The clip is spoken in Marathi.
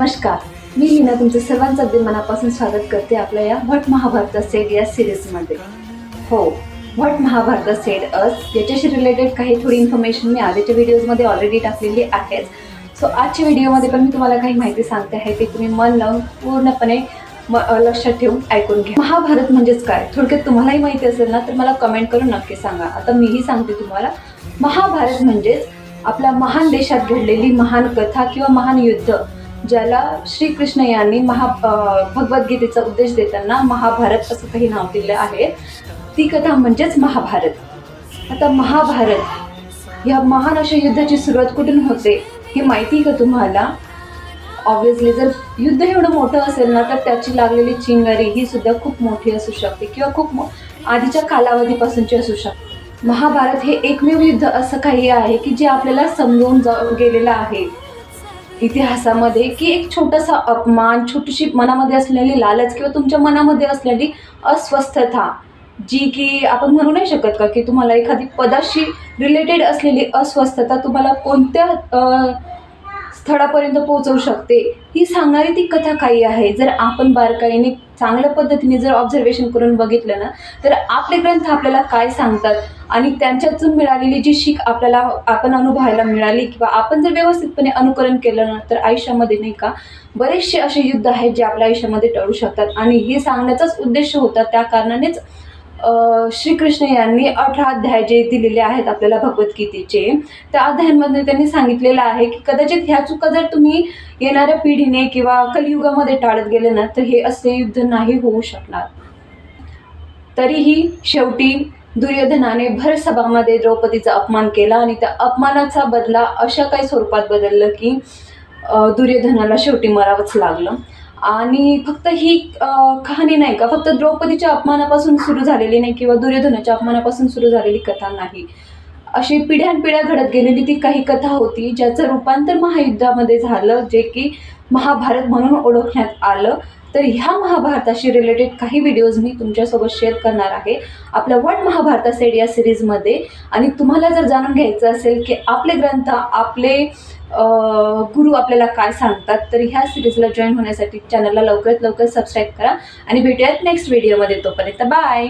नमस्कार, मी लीना तुमचं सर्वांचं अगदी मनापासून स्वागत करते आपल्या या व्हॉट महाभारत सेट या सिरीजमध्ये. हो, व्हॉट महाभारत सेट याच्याशी रिलेटेड काही थोडी इन्फॉर्मेशन मी आधीच्या व्हिडिओजमध्ये ऑलरेडी टाकलेली आहेच. सो आजच्या व्हिडिओमध्ये पण मी तुम्हाला काही माहिती सांगते आहे, ते तुम्ही मन लावून पूर्णपणे लक्षात ठेवून ऐकून घ्या. महाभारत म्हणजेच काय, थोडक्यात तुम्हालाही माहिती असेल ना तर मला कमेंट करून नक्की सांगा. आता मीही सांगते तुम्हाला. महाभारत म्हणजेच आपल्या महान देशात घडलेली महान कथा किंवा महान युद्ध, ज्याला श्रीकृष्ण यांनी भगवद्गीतेचा उपदेश देताना महाभारत असं काही नाव दिलं आहे. ती कथा म्हणजेच महाभारत. आता महाभारत या महान अशा युद्धाची सुरुवात कुठून होते हे माहिती का तुम्हाला? ऑब्व्हियसली जर युद्ध एवढं मोठं असेल ना तर त्याची लागलेली चिंगारी ही सुद्धा खूप मोठी असू शकते किंवा खूप आधीच्या कालावधीपासूनची असू शकते. महाभारत हे एकमेव युद्ध असं काही आहे की जे आपल्याला समजून गेलेलं आहे इतिहासामध्ये, की एक छोटासा अपमान, छोटीशी मनामध्ये असलेली लालच किंवा तुमच्या मनामध्ये असलेली अस्वस्थता, जी की आपण म्हणू नाही शकत का की तुम्हाला एखादी पदाशी रिलेटेड असलेली अस्वस्थता तुम्हाला कोणत्या स्थळापर्यंत पोहोचवू शकते, ही सांगणारी ती कथा काही आहे. जर आपण बारकाईने चांगल्या पद्धतीने जर ऑब्झर्वेशन करून बघितलं ना तर आपले ग्रंथ आपल्याला काय सांगतात आणि त्यांच्यातून मिळालेली जी शीख आपण अनुभवायला मिळाली किंवा आपण जर व्यवस्थितपणे अनुकरण केलं ना तर आयुष्यामध्ये नाही का बरेचसे असे युद्ध आहेत जे आपल्या आयुष्यामध्ये टळू शकतात. आणि हे सांगण्याचाच उद्देश होता. त्या कारणानेच श्रीकृष्ण यांनी 18 अध्याय जे दिलेले आहेत आपल्याला भगवद्गीतेचे, त्या अध्यायांमध्ये त्यांनी सांगितलेलं आहे की कदाचित ह्या चुका जर तुम्ही येणाऱ्या पिढीने किंवा कलियुगामध्ये टाळत गेले ना तर हे असे युद्ध नाही होऊ शकणार. तरीही शेवटी दुर्योधनाने भर सभामध्ये द्रौपदीचा अपमान केला आणि त्या अपमानाचा बदला अशा काही स्वरूपात बदललं की दुर्योधनाला शेवटी मरावंच लागलं. आणि फक्त ही कहाणी नाही का फक्त द्रौपदीच्या अपमानापासून सुरू झालेली नाही किंवा दुर्योधनाच्या अपमानापासून सुरू झालेली कथा नाही. अशी पिढ्यानपिढ्या घडत गेलेली ती काही कथा होती ज्याचं रूपांतर महायुद्धामध्ये झालं, जे की महाभारत म्हणून ओळखण्यात आलं. तर ह्या महाभारताशी रिलेटेड काही व्हिडिओज मी तुमच्यासोबत शेअर करणार आहे आपल्या व्हॉट महाभारत सेट या सिरीजमध्ये. आणि तुम्हाला जर जाणून घ्यायचं असेल की आपले ग्रंथ, आपले गुरु आपल्याला काय सांगतात, तर ह्या सिरीजला जॉईन होण्यासाठी चॅनलला लवकरात लवकर सबस्क्राईब करा आणि भेटूयात नेक्स्ट व्हिडिओमध्ये. तोपर्यंत बाय.